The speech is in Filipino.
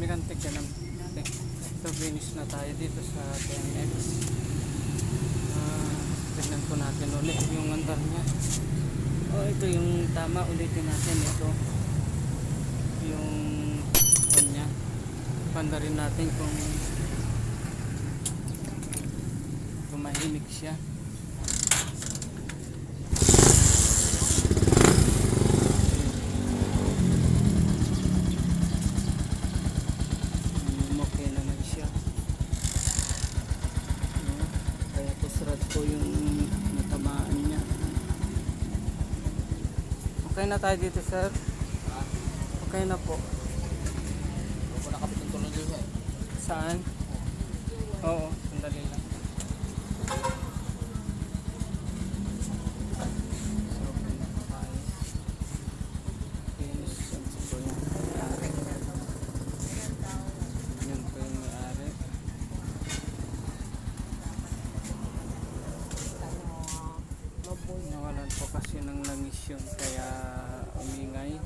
Mikantik ka ng ito, finish na tayo dito sa TMX. Tignan po natin ulit yung andar niya. Ito yung tama, ulitin natin ito yung kanya. Panda rin natin kung mahinig siya. Okay naman siya. Kaya pusrad po yung natamaan niya. Okay na tayo dito, sir. Okay na po. Ako nakapitong tulong dito eh. Saan? Oo, sandali lang. So, okay na tayo. Finish. So, yan. Yan po yung may-ari. Nawalan po kasi ng langis yun, kaya umingay.